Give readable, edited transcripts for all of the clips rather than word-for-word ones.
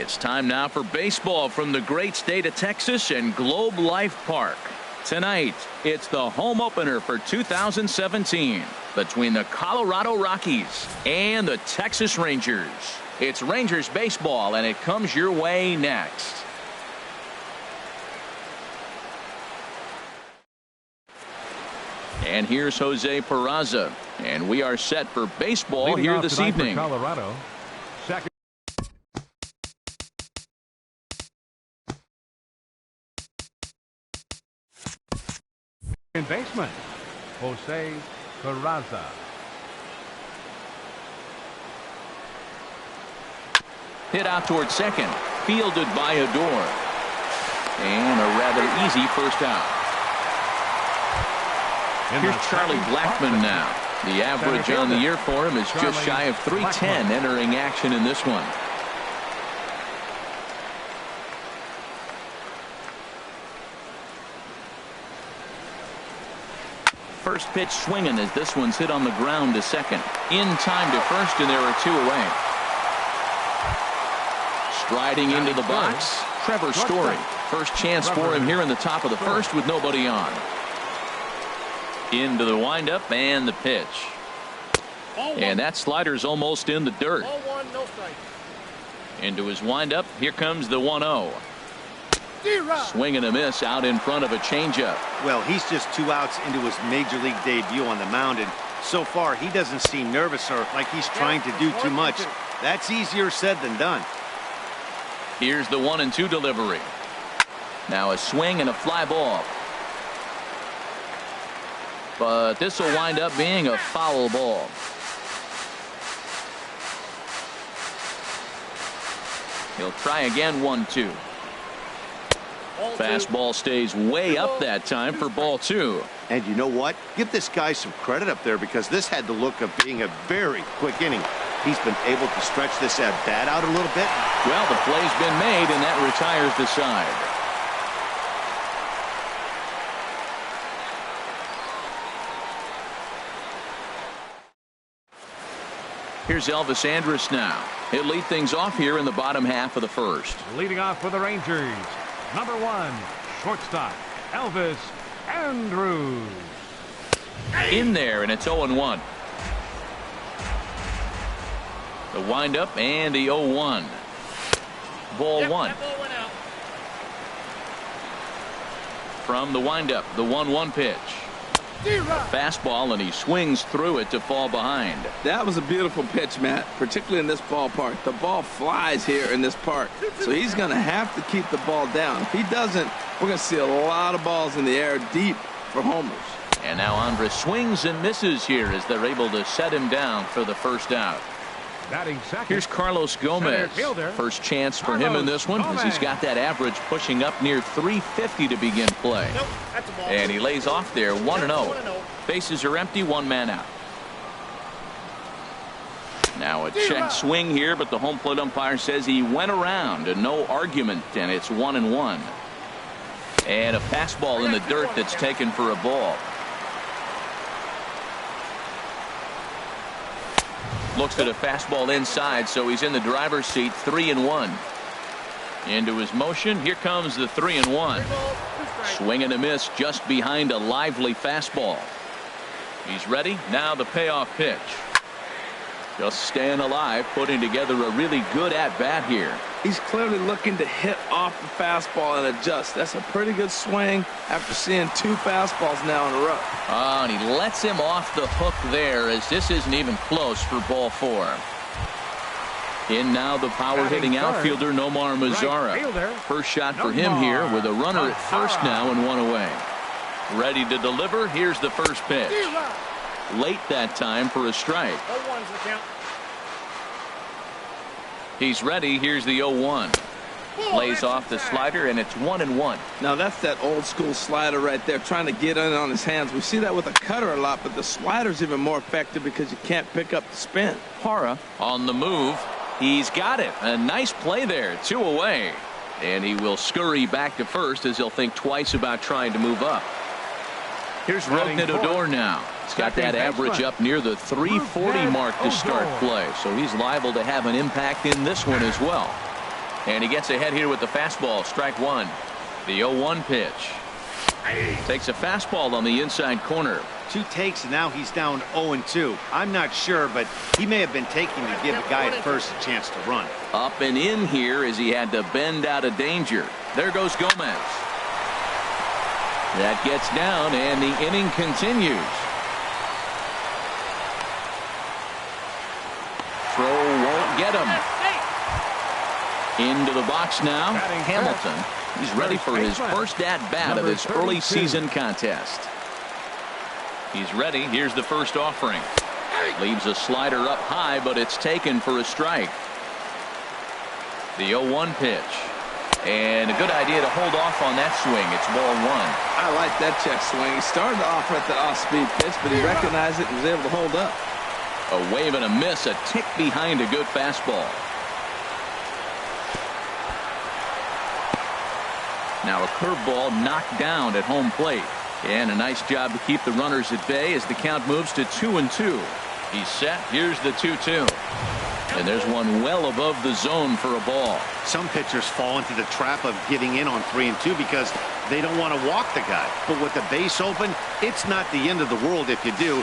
It's time now for baseball from the great state of Texas and Globe Life Park. Tonight, it's the home opener for 2017 between the Colorado Rockies and the Texas Rangers. It's Rangers baseball, and it comes your way next. And here's Jose Peraza, and we are set for baseball Leading here off this tonight evening. For Colorado, second baseman, Jose Peraza. Hit out toward second, fielded by Adore, and a rather easy first out. Here's Charlie Blackmon now. The average on the year for him is just shy of 310 entering action in this one. First pitch swinging as this one's hit on the ground to second. In time to first, and there are two away. Striding into the box, Trevor Story. First chance for him here in the top of the first with nobody on. Into the windup and the pitch. And that slider's almost in the dirt. Into his windup. Here comes the 1-0. Swing and a miss out in front of a changeup. Well, he's just 2 outs into his major league debut on the mound, and so far he doesn't seem nervous or like he's trying to do too much. That's easier said than done. Here's the 1-2 delivery. Now a swing and a fly ball. But this will wind up being a foul ball. He'll try again. 1-2. Fastball stays way up that time for ball 2. And you know what? Give this guy some credit up there, because this had the look of being a very quick inning. He's been able to stretch this at bat out a little bit. Well, the play's been made, and that retires the side. Here's Elvis Andrus now. He'll lead things off here in the bottom half of the first. Leading off for the Rangers, number 1, shortstop, Elvis Andrus. In there, and it's 0-1. The windup and the 0-1. Ball 1. From the windup, the 1-1 pitch. Fastball, and he swings through it to fall behind. That was a beautiful pitch, Matt, particularly in this ballpark. The ball flies here in this park, so he's going to have to keep the ball down. If he doesn't, we're going to see a lot of balls in the air deep for homers. And now Andrus swings and misses here as they're able to set him down for the first out. Batting second. Here's Carlos Gomez. First chance for him in this one, as he's got that average pushing up near 350 to begin play. And he lays off there. 1-0. Bases are empty. One man out. Now a check swing here, but the home plate umpire says he went around, and no argument, and it's 1-1. And a fastball in the dirt that's taken for a ball. Looks at a fastball inside, so he's in the driver's seat. 3-1. Into his motion. Here comes the 3-1. Swing and a miss just behind a lively fastball. He's ready. Now the payoff pitch. Just staying alive, putting together a really good at-bat here. He's clearly looking to hit off the fastball and adjust. That's a pretty good swing after seeing 2 fastballs now in a row. And he lets him off the hook there, as this isn't even close for ball 4. In now the power-hitting outfielder Nomar Mazara. First shot for him here with a runner at first now and 1 away. Ready to deliver. Here's the first pitch. Late that time for a strike. He's ready. Here's the 0-1. Lays off the slider, and it's 1-1. Now that's that old school slider right there, trying to get in on his hands. We see that with a cutter a lot, but the slider's even more effective because you can't pick up the spin. Parra on the move. He's got it. A nice play there. 2 away. And he will scurry back to first, as he'll think twice about trying to move up. Here's Rougned Odor now. He's got that average up near the 340 mark to start play, so he's liable to have an impact in this one as well. And he gets ahead here with the fastball. Strike one. The 0-1 pitch. Takes a fastball on the inside corner. 2 takes, and now he's down 0-2. I'm not sure, but he may have been taking to give the guy at first a chance to run. Up and in here as he had to bend out of danger. There goes Gomez. That gets down, and the inning continues. Throw won't get him. Into the box now, Hamilton. He's ready for his first at-bat of this early season contest. He's ready. Here's the first offering. Leaves a slider up high, but it's taken for a strike. The 0-1 pitch. And a good idea to hold off on that swing. It's ball one. I like that check swing. He started off at the off-speed pitch, but he recognized it and was able to hold up. A wave and a miss, a tick behind a good fastball. Now a curveball knocked down at home plate. And a nice job to keep the runners at bay as the count moves to 2-2. He's set. Here's the 2-2. And there's one well above the zone for a ball. Some pitchers fall into the trap of giving in on 3-2 because they don't want to walk the guy. But with the base open, it's not the end of the world if you do.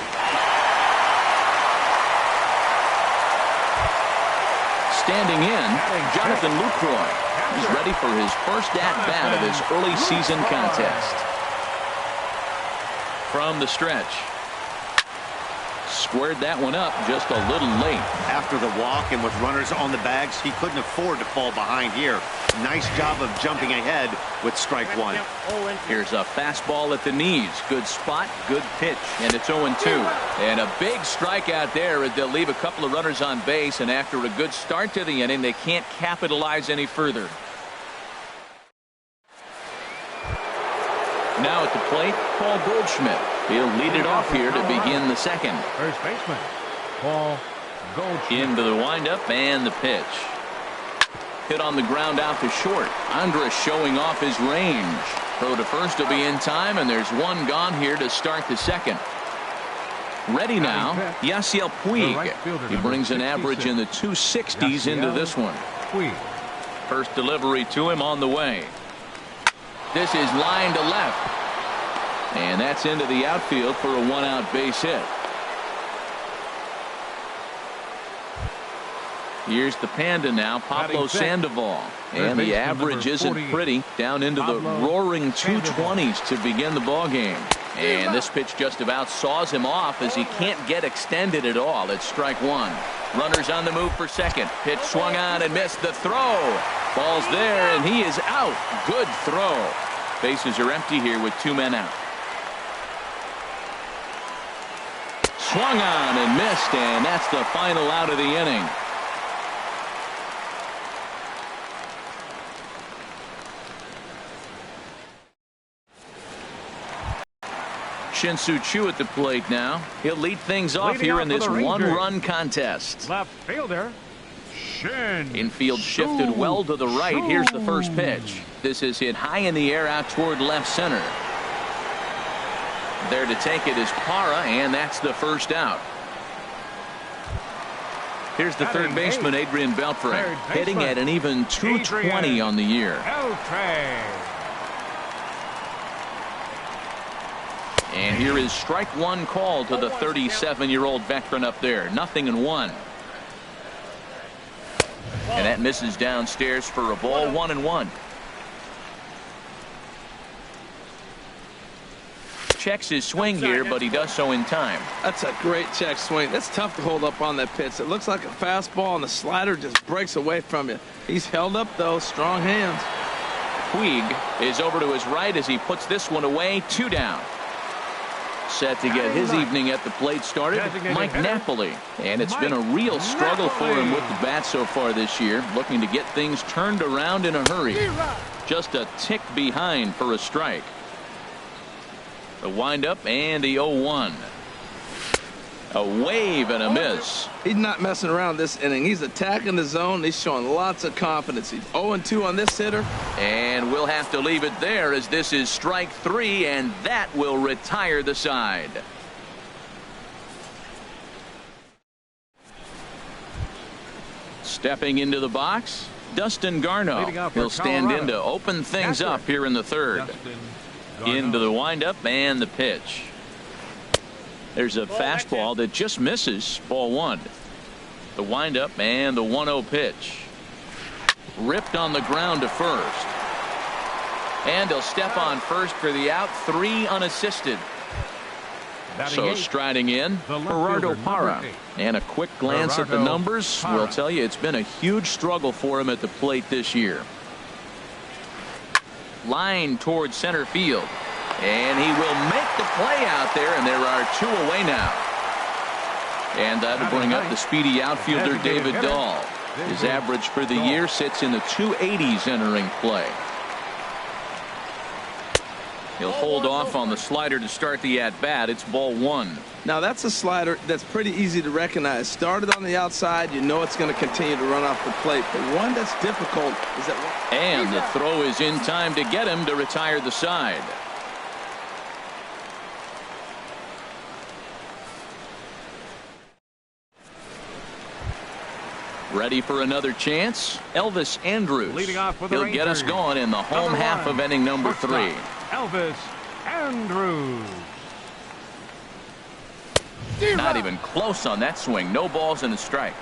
Standing in, Jonathan Lucroy. He's ready for his first at-bat of this early season contest. From the stretch. Squared that one up just a little late. After the walk and with runners on the bags, he couldn't afford to fall behind here. Nice job of jumping ahead with strike one. Here's a fastball at the knees. Good spot, good pitch, and it's 0-2. And a big strikeout there as they'll leave a couple of runners on base, and after a good start to the inning, they can't capitalize any further. Now at the plate, Paul Goldschmidt. He'll lead it off here to begin the second. First baseman, Paul Goldschmidt. Into the windup and the pitch. Hit on the ground out to short. Andrus showing off his range. Throw to first will be in time, and there's one gone here to start the second. Ready now, Yasiel Puig. He brings an average in the 260s into this one. First delivery to him on the way. This is line to left. And that's into the outfield for a one-out base hit. Here's the Panda now, Pablo Sandoval. And the average isn't pretty, down into the roaring 220s to begin the ball game. And this pitch just about saws him off as he can't get extended at all. It's strike one. Runners on the move for second. Pitch swung on and missed the throw. Ball's there, and he is out. Good throw. Bases are empty here with 2 men out. Swung on and missed, and that's the final out of the inning. Shin-Soo Choo at the plate now. He'll lead things off here in this one-run contest. Left fielder, Infield shifted well to the right. Here's the first pitch. This is hit high in the air out toward left center. There to take it is Parra, and that's the first out. Here's the third baseman, Adrian Beltre, hitting at an even 220 on the year. And here is strike one call to the 37-year-old veteran up there. 0-1. And that misses downstairs for a ball. 1-1. Checks his swing here, but he does so in time. That's a great check swing. That's tough to hold up on that pitch. It looks like a fastball, and the slider just breaks away from you. He's held up, though. Strong hands. Puig is over to his right as he puts this one away. 2 down. Set to get his evening at the plate started, Mike Napoli. And it's been a real struggle for him with the bat so far this year, looking to get things turned around in a hurry. Just a tick behind for a strike. The windup and the 0-1. A wave and a miss. He's not messing around this inning. He's attacking the zone. He's showing lots of confidence. He's 0-2 on this hitter. And we'll have to leave it there as this is strike 3, and that will retire the side. Stepping into the box, Dustin Garneau. He'll stand in to open things up here in the third. Into the windup and the pitch. There's a fastball that just misses. Ball one. The windup and the 1-0 pitch. Ripped on the ground to first. And he'll step on first for the out. 3 unassisted. So striding in, Gerardo Parra. And a quick glance at the numbers will tell you it's been a huge struggle for him at the plate this year. Line towards center field. And he will make the play out there, and there are 2 away now. And that'll bring up the speedy outfielder David Dahl. His average for the year sits in the 280s entering play. He'll hold off on the slider to start the at-bat. It's ball one. Now that's a slider that's pretty easy to recognize. Started on the outside, you know it's going to continue to run off the plate. But one that's difficult is that one. And the throw is in time to get him to retire the side. Ready for another chance? Elvis Andrus. Leading off for the He'll get us going in the home half of inning number 3. Elvis Andrus. Not even close on that swing. No balls and a strike.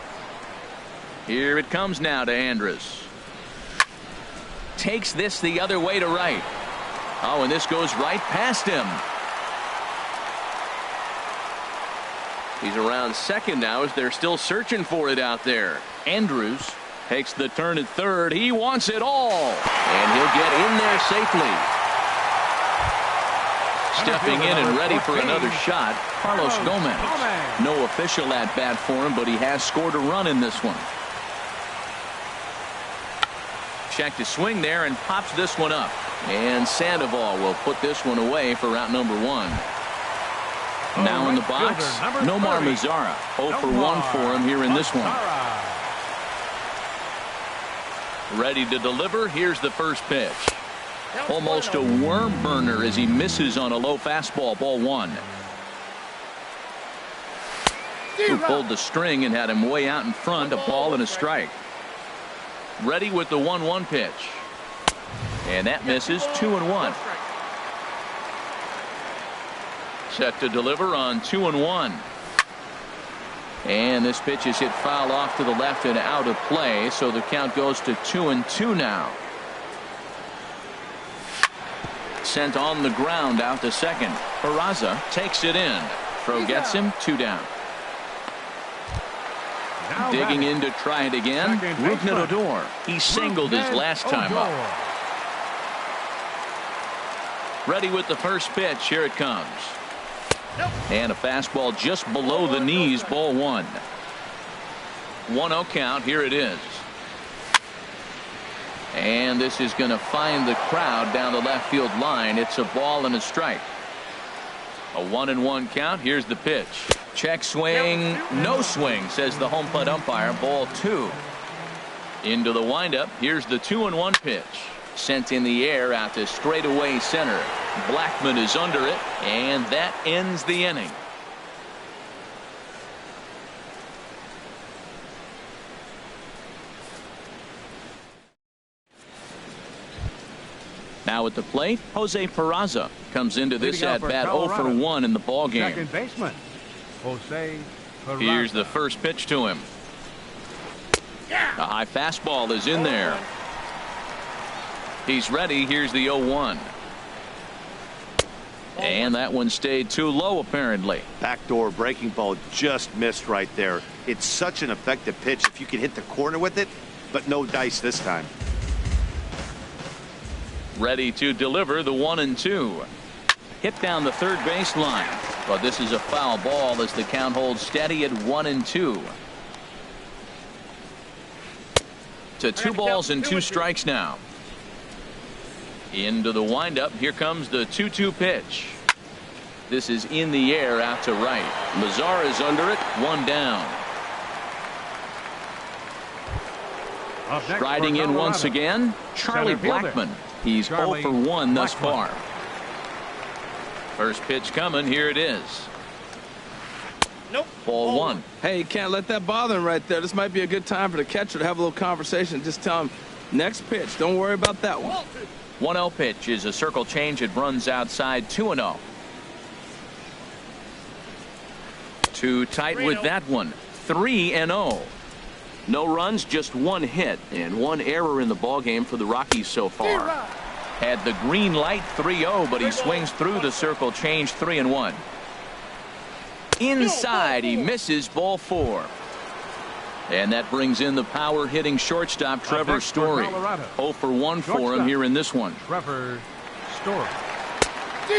Here it comes now to Andrus. Takes this the other way to right. Oh, and this goes right past him. He's around second now as they're still searching for it out there. Andrus takes the turn at third. He wants it all. And he'll get in there safely. Stepping in and ready for another shot, Carlos Gomez. No official at bat for him, but he has scored a run in this one. Checked his swing there and pops this one up. And Sandoval will put this one away for out number 1. Now in the box, Nomar Mazara. 0 for 1 for him here in this one. Ready to deliver. Here's the first pitch. Almost a worm burner as he misses on a low fastball. Ball 1. Who pulled the string and had him way out in front. A ball and a strike. Ready with the 1-1 pitch. And that misses. 2-1. Set to deliver on 2-1. And this pitch is hit foul off to the left and out of play, so the count goes to 2-2 now. Sent on the ground out to second. Peraza takes it in. Throw gets him. 2 down. Digging in to try it again. Rougned Odor. He singled his last time up. Ready with the first pitch. Here it comes. And a fastball just below the knees. Ball 1. 1-0 count. Here it is. And this is going to find the crowd down the left field line. It's a ball and a strike. A 1-1 count. Here's the pitch. Check swing. No swing, says the home plate umpire. Ball 2. Into the windup. Here's the 2-1 pitch. Sent in the air out to straightaway center. Blackman is under it, and that ends the inning. Now at the plate, Jose Peraza comes into this at bat 0 for 1 in the ball game. Second baseman, Jose Peraza. Here's the first pitch to him. A high fastball is in there. He's ready. Here's the 0-1. And that one stayed too low, apparently. Backdoor breaking ball just missed right there. It's such an effective pitch if you can hit the corner with it, but no dice this time. Ready to deliver the 1-2. Hit down the third baseline. But this is a foul ball as the count holds steady at 1-2. To 2 balls and 2 strikes now. Into the windup. Here comes the 2-2 pitch. This is in the air out to right. Mazara is under it. 1 down. Striding in once again, Charlie Blackman. He's 0 for 1 thus far. First pitch coming. Here it is. Ball one. Hey, you can't let that bother him right there. This might be a good time for the catcher to have a little conversation. Just tell him, next pitch. Don't worry about that one. 1-0 pitch is a circle change. It runs outside 2-0. Too tight with that one. 3-0. No runs, just one hit, and one error in the ballgame for the Rockies so far. Had the green light 3-0, but he swings through the circle change 3-1. Inside, he misses ball 4. And that brings in the power hitting shortstop Trevor Story. 0 for 1 for him here in this one. Trevor Story.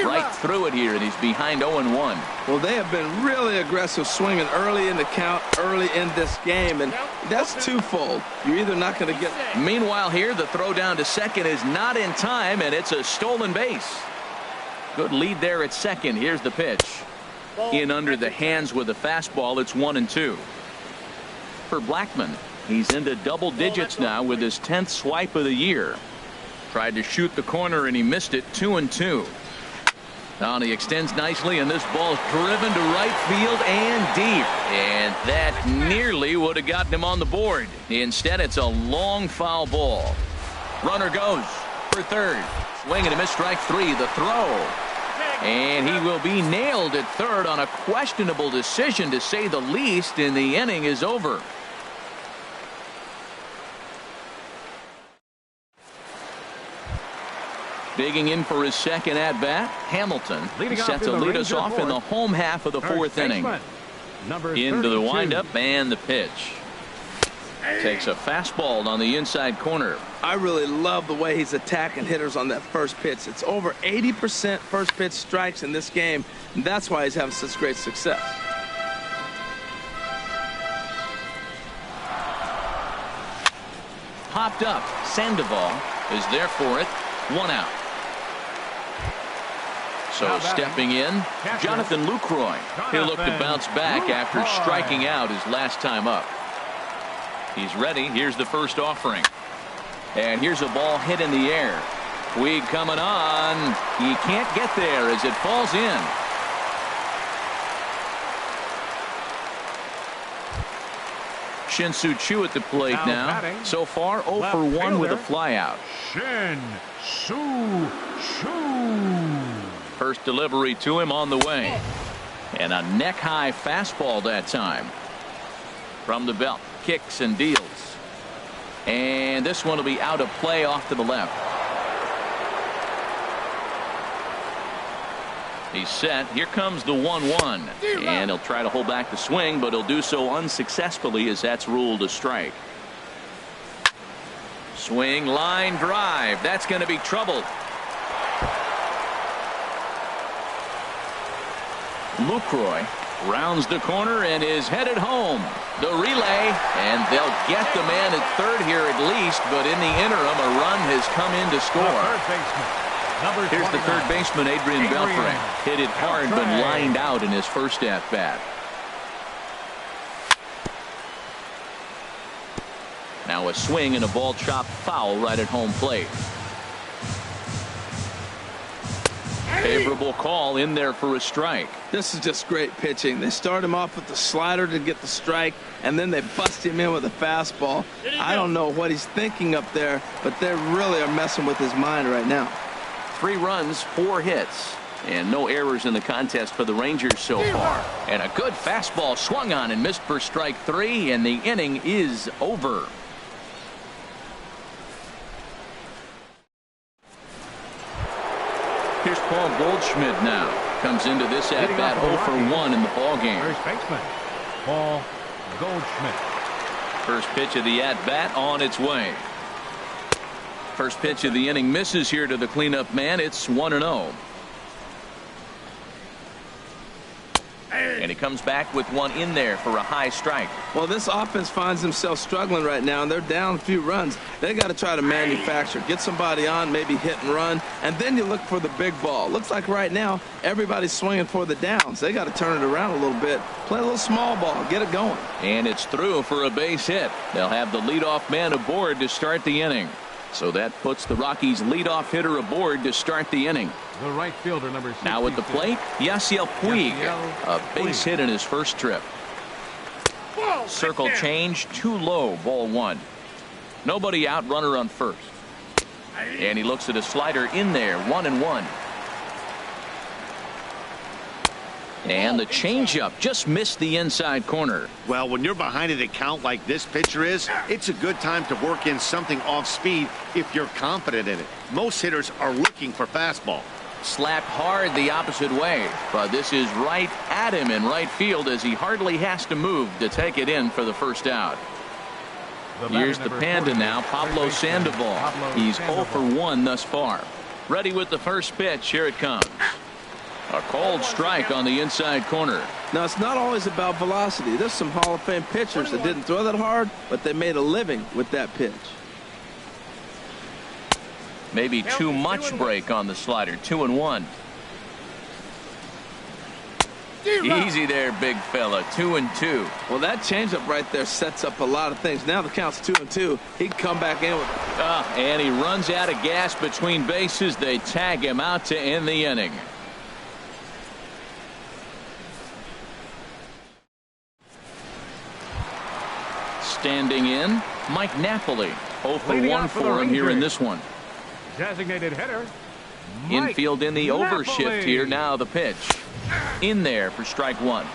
Right through it here, and he's behind 0-1. Well, they have been really aggressive swinging early in the count, early in this game, and that's twofold. You're either not going to get... Meanwhile here, the throw down to second is not in time, and it's a stolen base. Good lead there at second. Here's the pitch. In under the hands with a fastball. It's 1-2. For Blackman, he's into double digits now with his 10th swipe of the year. Tried to shoot the corner, and he missed it. 2-2. Now he extends nicely, and this ball is driven to right field and deep. And that nearly would have gotten him on the board. Instead, it's a long foul ball. Runner goes for third. Swing and a miss, strike 3. The throw. And he will be nailed at third on a questionable decision, to say the least, and the inning is over. Digging in for his second at-bat, Hamilton set to lead us off in the home half of the 4th inning. Into the windup and the pitch. Takes a fastball on the inside corner. I really love the way he's attacking hitters on that first pitch. It's over 80% first pitch strikes in this game, and that's why he's having such great success. Popped up. Sandoval is there for it. 1 out. So stepping in, Jonathan Lucroy. He'll look to bounce back after striking out his last time up. He's ready. Here's the first offering. And here's a ball hit in the air. Puig coming on. He can't get there as it falls in. Shin-Soo Choo at the plate now. So far 0 for 1 with a flyout. Shin-Soo Choo. First delivery to him on the way. And a neck-high fastball that time. From the belt. Kicks and deals. And this one will be out of play off to the left. He's set. Here comes the 1-1. And he'll try to hold back the swing, but he'll do so unsuccessfully, as that's ruled a strike. Swing, line drive. That's going to be trouble. Lucroy rounds the corner and is headed home. The relay, and they'll get the man at third here at least, but in the interim, a run has come in to score. Here's the third baseman, Adrian Beltre. Hit it hard, but lined out in his first at-bat. Now a swing and a ball chopped foul right at home plate. Favorable call in there for a strike. This is just great pitching. They start him off with the slider to get the strike, and then they bust him in with a fastball. I don't know what he's thinking up there, but they really are messing with his mind right now. 3 runs, 4 hits, and no errors in the contest for the Rangers so far. And a good fastball swung on and missed for strike 3, and the inning is over. Here's Paul Goldschmidt now. Comes into this at-bat 0 for 1 in the ballgame. First baseman, Paul Goldschmidt. First pitch of the at-bat on its way. First pitch of the inning misses here to the cleanup man. It's 1-0. And he comes back with one in there for a high strike. Well, this offense finds themselves struggling right now, and they're down a few runs. They got to try to manufacture, get somebody on, maybe hit and run, and then you look for the big ball. Looks like right now everybody's swinging for the downs. They got to turn it around a little bit, play a little small ball, get it going. And it's through for a base hit. They'll have the leadoff man aboard to start the inning. So that puts the Rockies' leadoff hitter aboard to start the inning. The right fielder, number 66. Now at the plate, Yasiel Puig, a base hit in his first trip. Circle change, too low, ball one. Nobody out, runner on first. And he looks at a slider in there, 1-1. And the changeup just missed the inside corner. Well, when you're behind an account like this pitcher is, it's a good time to work in something off speed if you're confident in it. Most hitters are looking for fastball. Slapped hard the opposite way, but this is right at him in right field as he hardly has to move to take it in for the first out. Here's the Panda now, Pablo Sandoval. He's 0 for 1 thus far. Ready with the first pitch. Here it comes. A cold strike on the inside corner. Now, it's not always about velocity. There's some Hall of Fame pitchers that didn't throw that hard, but they made a living with that pitch. Maybe too much break on the slider. 2-1. Easy there, big fella. 2-2. Well, that changeup right there sets up a lot of things. Now the count's 2-2. He can come back in with it. And he runs out of gas between bases. They tag him out to end the inning. Standing in, Mike Napoli. 0 for 1 for him here in this one. Designated hitter. Infield in the overshift here. Now the pitch. In there for strike one.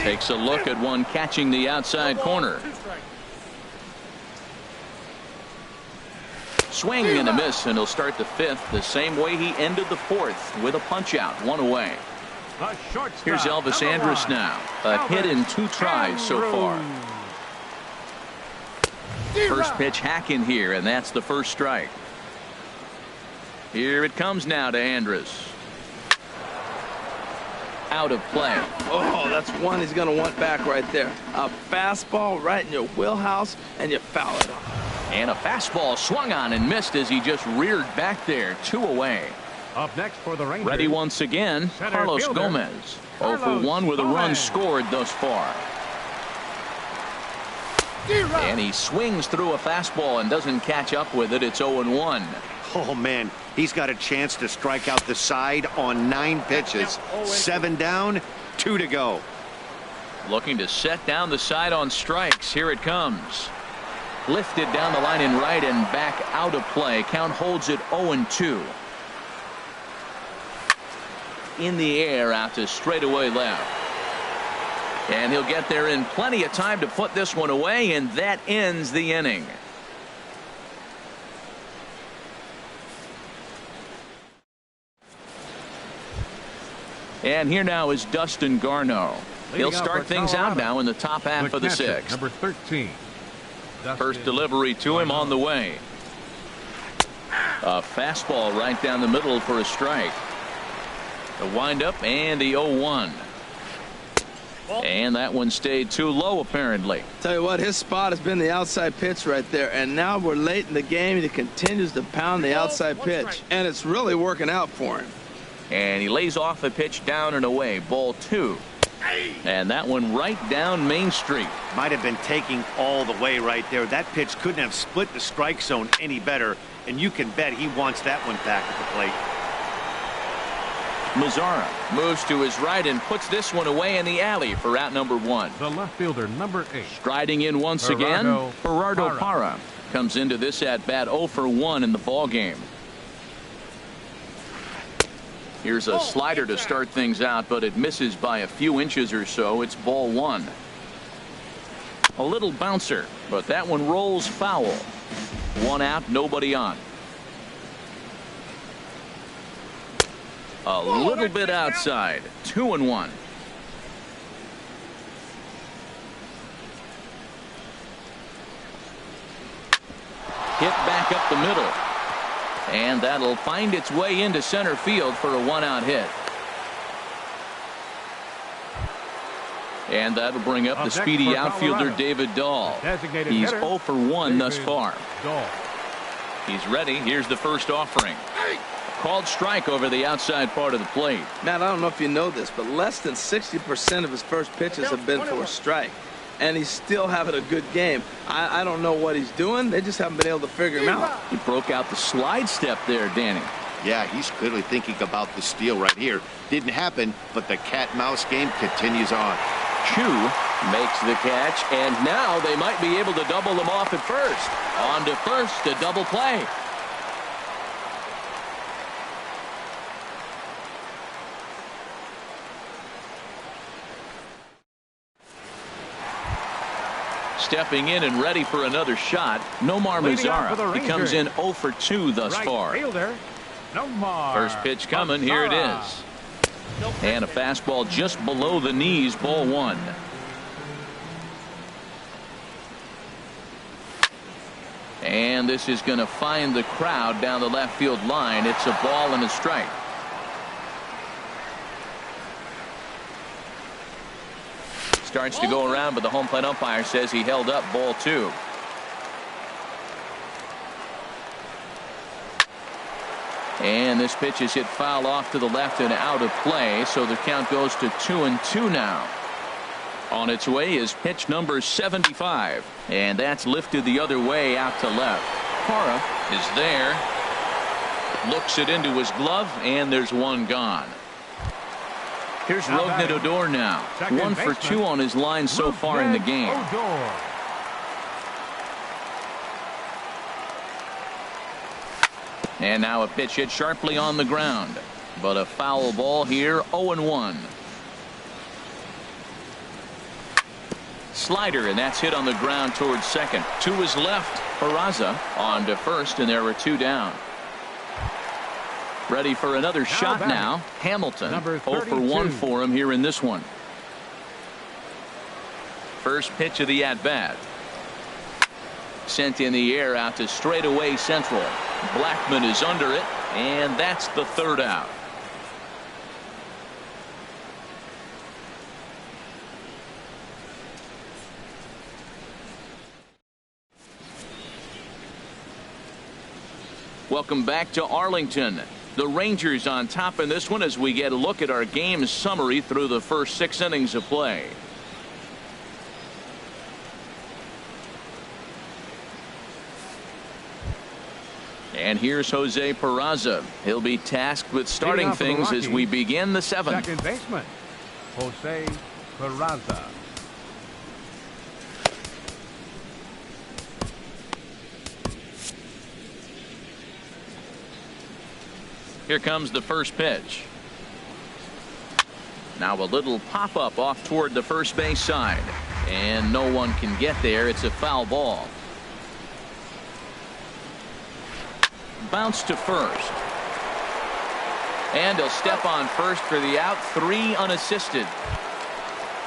Takes a look at one catching the outside corner. Swing and a miss, and he'll start the fifth the same way he ended the fourth with a punch out, 1 away. Here's Elvis Andrus now. A hit in 2 tries so far. First pitch hacking here, and that's the first strike. Here it comes now to Andrus. Out of play. Oh, that's one he's going to want back right there. A fastball right in your wheelhouse, and you foul it off. And a fastball swung on and missed as he just reared back there. 2 away. Up next for the Rangers. Ready once again, Carlos Gomez. 0 for 1 with a run scored thus far. And he swings through a fastball and doesn't catch up with it. It's 0-1. Oh, man, he's got a chance to strike out the side on 9 pitches. 7 down, 2 to go. Looking to set down the side on strikes. Here it comes. Lifted down the line in right and back out of play. Count holds it 0-2. In the air out to straightaway left. And he'll get there in plenty of time to put this one away, and that ends the inning. And here now is Dustin Garneau. He'll start things out now in the top half of the 6th. Number 13. First delivery to him on the way. A fastball right down the middle for a strike. The windup and the 0-1. And that one stayed too low, apparently. Tell you what, his spot has been the outside pitch right there. And now we're late in the game, and he continues to pound the outside pitch. And it's really working out for him. And he lays off a pitch down and away. Ball 2. And that one right down Main Street. Might have been taking all the way right there. That pitch couldn't have split the strike zone any better. And you can bet he wants that one back at the plate. Mazzara moves to his right and puts this one away in the alley for out number 1. The left fielder, number 8. Striding in once again, Gerardo Parra comes into this at bat 0 for 1 in the ball game. Here's a slider to start things out, but it misses by a few inches or so. It's ball 1. A little bouncer, but that one rolls foul. 1 out, nobody on. A little bit outside. 2-1. Hit back up the middle. And that'll find its way into center field for a 1-out hit. And that'll bring up the speedy outfielder David Dahl. He's 0 for 1 thus far. He's ready. Here's the first offering. Called strike over the outside part of the plate. Matt, I don't know if you know this, but less than 60% of his first pitches have been for a strike. and he's still having a good game. I don't know what he's doing. They just haven't been able to figure him out. He broke out the slide step there, Danny. Yeah, he's clearly thinking about the steal right here. Didn't happen, but the cat-mouse game continues on. Chu makes the catch, and now they might be able to double him off at first. On to first, a double play. Stepping in and ready for another shot, Nomar Mazara. He comes in 0 for 2 thus far. Fielder, Nomar. First pitch coming. Here it is. And a fastball just below the knees, ball 1. And this is going to find the crowd down the left field line. It's a ball and a strike. Starts to go around, but the home plate umpire says he held up, ball 2. And this pitch is hit foul off to the left and out of play, so the count goes to 2-2 now. On its way is pitch number 75, and that's lifted the other way out to left. Parra is there, looks it into his glove, and there's one gone. Here's Rougned Odor now. 1 for 2 on his line so far in the game. And now a pitch hit sharply on the ground. But a foul ball here, 0-1. Slider, and that's hit on the ground towards second. To his left, Peraza on to first, and there were 2 down. Ready for another shot now. Hamilton, 0 for 1 for him here in this one. First pitch of the at-bat. Sent in the air out to straightaway central. Blackman is under it, and that's the 3rd out. Welcome back to Arlington. The Rangers on top in this one as we get a look at our game summary through the first 6 innings of play. And here's Jose Peraza. He'll be tasked with starting things as we begin the 7th. Second baseman, Jose Peraza. Here comes the first pitch. Now a little pop-up off toward the first base side. And no one can get there. It's a foul ball. Bounce to first. And he'll step on first for the out. 3 unassisted.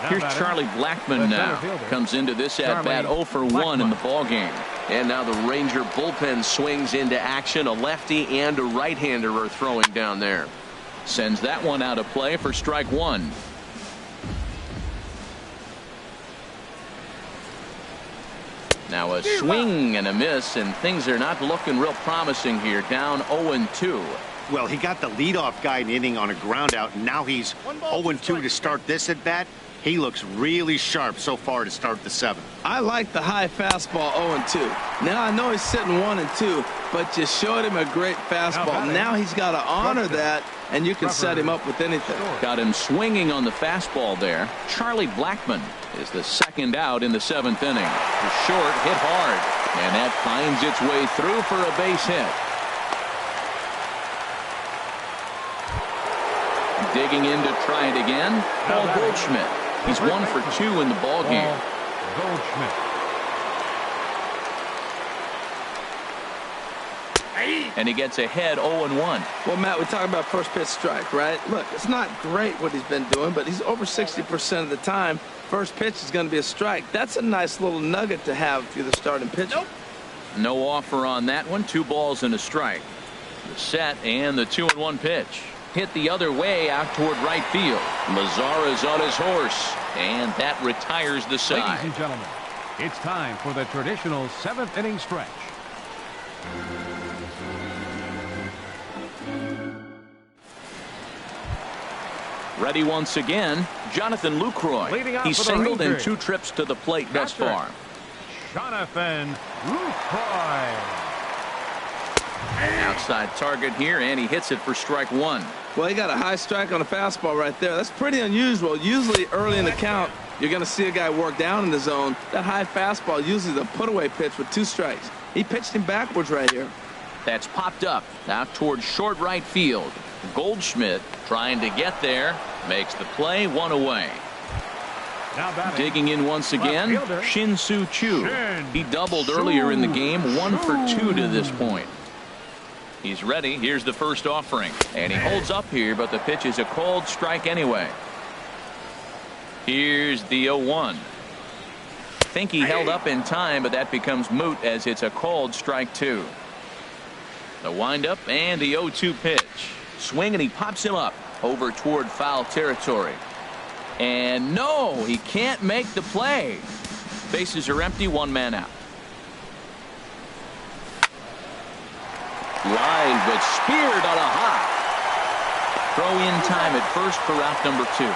Here's Charlie Blackman now. Comes into this at-bat 0 for 1 in the ballgame. And now the Ranger bullpen swings into action. A lefty and a right-hander are throwing down there. Sends that one out of play for strike 1. Now a swing and a miss, and things are not looking real promising here. Down 0-2. Well, he got the leadoff guy in the inning on a ground out, and now he's 0-2 to start this at bat. He looks really sharp so far to start the 7th. I like the high fastball 0-2. Now I know he's sitting 1-2, but you showed him a great fastball. Now he's got to honor that, and you can set him up with anything. Got him swinging on the fastball there. Charlie Blackman is the 2nd out in the 7th inning. The short hit hard, and that finds its way through for a base hit. Digging in to try it again, Paul Goldschmidt. He's 1 for 2 in the ballgame. Goldschmidt. And he gets ahead 0-1. Well, Matt, we talk about first pitch strike, right? Look, it's not great what he's been doing, but he's over 60% of the time. First pitch is going to be a strike. That's a nice little nugget to have if you're the starting pitcher. No offer on that one. 2 balls and a strike. The set and the 2-1 pitch. Hit the other way out toward right field. Mazara's on his horse, and that retires the side. Ladies and gentlemen, it's time for the traditional 7th inning stretch. Ready once again, Jonathan Lucroy. He's singled in 2 trips to the plate thus far. Jonathan Lucroy. Outside target here, and he hits it for strike 1. Well, he got a high strike on a fastball right there. That's pretty unusual. Usually early in the count, you're going to see a guy work down in the zone. That high fastball usually is a put-away pitch with 2 strikes. He pitched him backwards right here. That's popped up out towards short right field. Goldschmidt trying to get there, makes the play, 1 away. Digging in once again, Shin-Soo Choo. He doubled earlier in the game, 1 for 2 to this point. He's ready. Here's the first offering, and he holds up here, but the pitch is a cold strike anyway. Here's the 0-1. Think he held up in time, but that becomes moot as it's a cold strike 2. The windup and the 0-2 pitch. Swing, and he pops him up over toward foul territory. And no, he can't make the play. Bases are empty, 1 man out. Line, but speared on a hop. Throw in time at first for out number 2.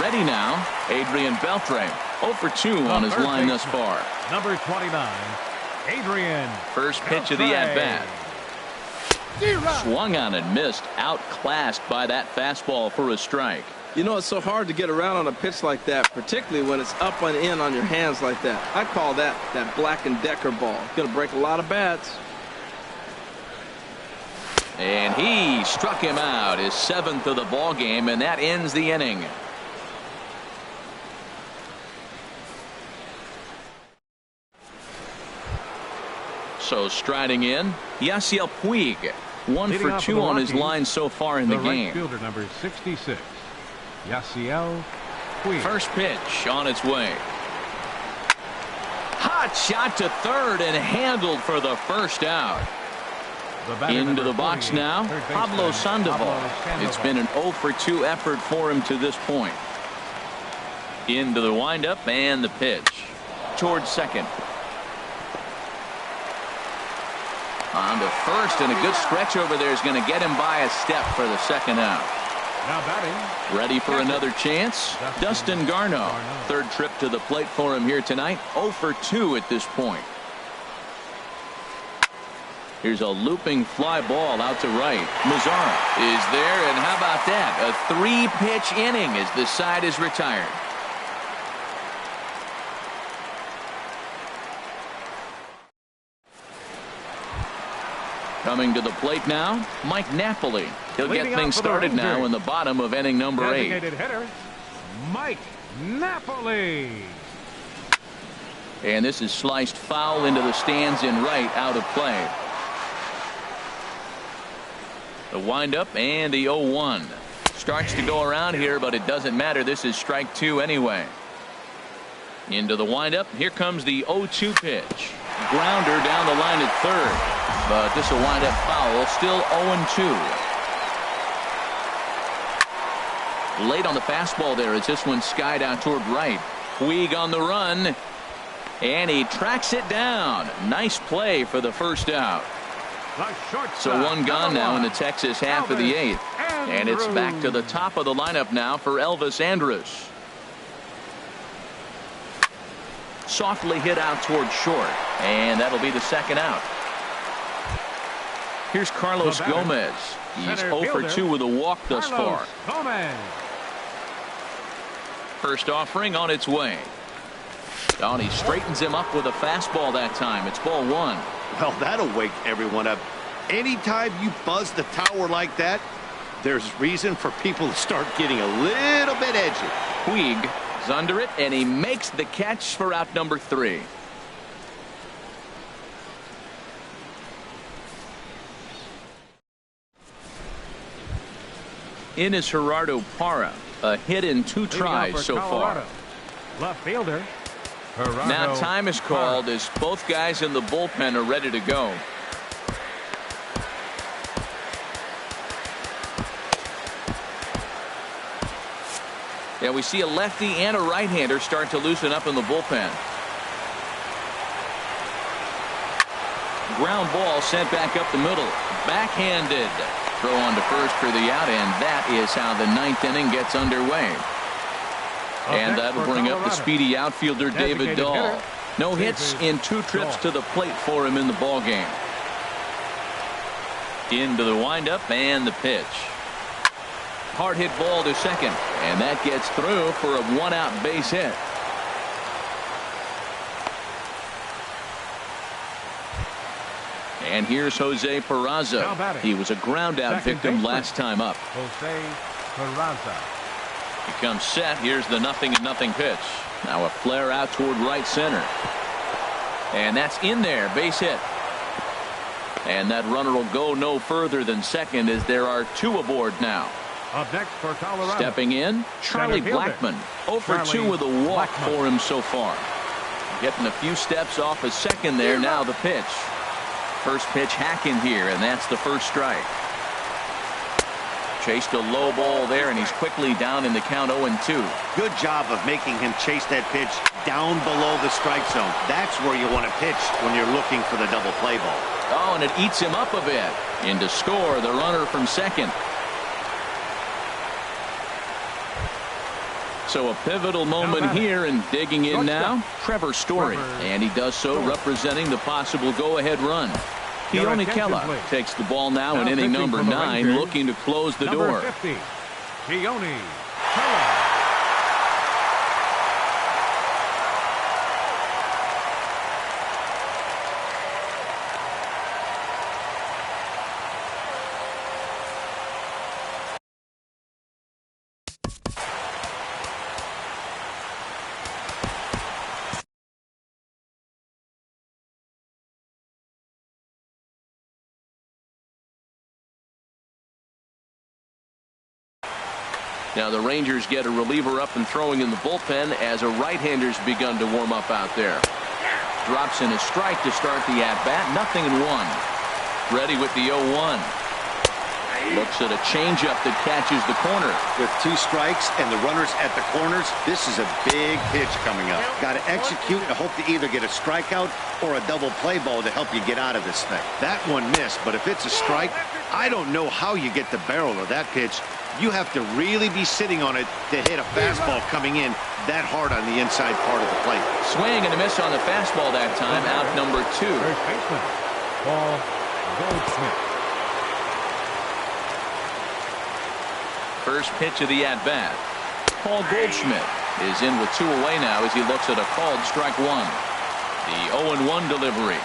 Ready now, Adrian Beltre. 0 for 2 on his line thus far. Number 29, Adrian. First pitch of the at-bat. Swung on and missed. Outclassed by that fastball for a strike. You know, it's so hard to get around on a pitch like that, particularly when it's up and in on your hands like that. I call that Black & Decker ball. It's going to break a lot of bats. And he struck him out, his 7th of the ball game, and that ends the inning. So striding in, Yasiel Puig. 1 for 2 on his line so far in the game. Right fielder number 66, Yasiel Puig. First pitch on its way. Hot shot to third and handled for the first out. Into the box now, Pablo Sandoval. It's been an 0 for 2 effort for him to this point. Into the windup and the pitch. Towards second. On to first, and a good stretch over there is going to get him by a step for the second out. Now batting. Ready for another chance? Dustin Garneau. 3rd trip to the plate for him here tonight. 0 for 2 at this point. Here's a looping fly ball out to right. Mazzara is there, and how about that? A 3-pitch inning as the side is retired. Coming to the plate now, Mike Napoli. He'll get things started now in the bottom of inning number 8. Designated hitter, Mike Napoli. And this is sliced foul into the stands in right, out of play. The windup and the 0-1. Starts to go around here, but it doesn't matter. This is strike 2 anyway. Into the windup. Here comes the 0-2 pitch. Grounder down the line at third. But this will wind up foul. Still 0-2. Late on the fastball there as this one skied out toward right. Puig on the run. And he tracks it down. Nice play for the first out. So 1 gone now in the Texas half of the 8th. And it's back to the top of the lineup now for Elvis Andrus. Softly hit out toward short. And that'll be the second out. Here's Carlos Gomez. He's 0 for 2 with a walk thus far. First offering on its way. Oh, and he straightens him up with a fastball that time. It's ball 1. Well, that'll wake everyone up. Anytime you buzz the tower like that, there's reason for people to start getting a little bit edgy. Puig is under it, and he makes the catch for out number 3. In is Gerardo Parra. A hit in 2 tries so far. Left fielder. Now time is called as both guys in the bullpen are ready to go. Yeah, we see a lefty and a right-hander start to loosen up in the bullpen. Ground ball sent back up the middle. Backhanded. Throw on to first for the out, and that is how the ninth inning gets underway. And that'll bring up the speedy outfielder David Dahl. No hits in 2 trips to the plate for him in the ballgame. Into the windup and the pitch. Hard hit ball to second, and that gets through for a 1-out base hit. And here's Jose Peraza. He was a ground out victim last time up. Jose Peraza. He comes set. Here's the 0-0 pitch. Now a flare out toward right center. And that's in there. Base hit. And that runner will go no further than second as there are 2 aboard now. Up next for Colorado. Stepping in, Charlie Blackmon. 0 for 2 with a walk for him so far. Getting a few steps off a second there. Now the pitch. First pitch hacking here, and that's the first strike. Chased a low ball there, and he's quickly down in the count 0-2. Good job of making him chase that pitch down below the strike zone. That's where you want to pitch when you're looking for the double play ball. Oh, and it eats him up a bit. In to score, the runner from second. So a pivotal moment here, and digging in now, Trevor Story. And he does so representing the possible go-ahead run. Keone Kela takes the ball now in inning number 9, looking to close the door. 50, Keone Kela. Now the Rangers get a reliever up and throwing in the bullpen as a right-hander's begun to warm up out there. Drops in a strike to start the at-bat. 0-1. Ready with the 0-1. Looks at a changeup that catches the corner. With 2 strikes and the runners at the corners, this is a big pitch coming up. Got to execute and hope to either get a strikeout or a double play ball to help you get out of this thing. That one missed, but if it's a strike, I don't know how you get the barrel of that pitch. You have to really be sitting on it to hit a fastball coming in that hard on the inside part of the plate. Swing and a miss on the fastball that time. Out number 2. First baseman, Paul Goldschmidt. First pitch of the at-bat. Paul Goldschmidt is in with 2 away now as he looks at a called strike 1. The 0-1 delivery.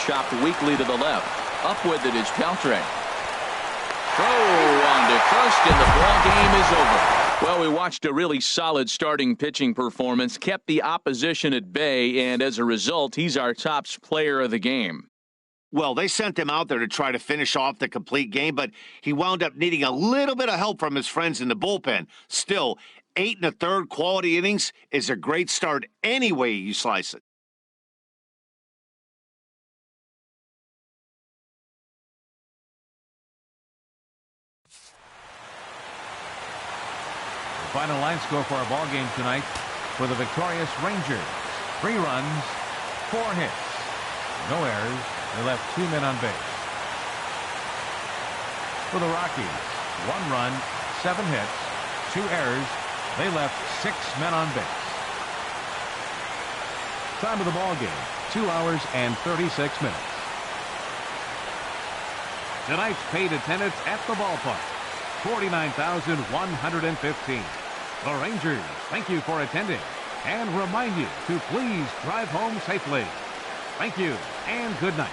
Chopped weakly to the left. Up with it is Peltre. Throw on to first, and the ball game is over. Well, we watched a really solid starting pitching performance, kept the opposition at bay, and as a result, he's our top player of the game. Well, they sent him out there to try to finish off the complete game, but he wound up needing a little bit of help from his friends in the bullpen. Still, 8 1/3 quality innings is a great start any way you slice it. Final line score for our ball game tonight for the victorious Rangers. 3 runs, 4 hits, no errors. They left 2 men on base. For the Rockies, 1 run, 7 hits, 2 errors. They left 6 men on base. Time of the ball game, 2 hours and 36 minutes. Tonight's paid attendance at the ballpark, 49,115. The Rangers thank you for attending and remind you to please drive home safely. Thank you and good night.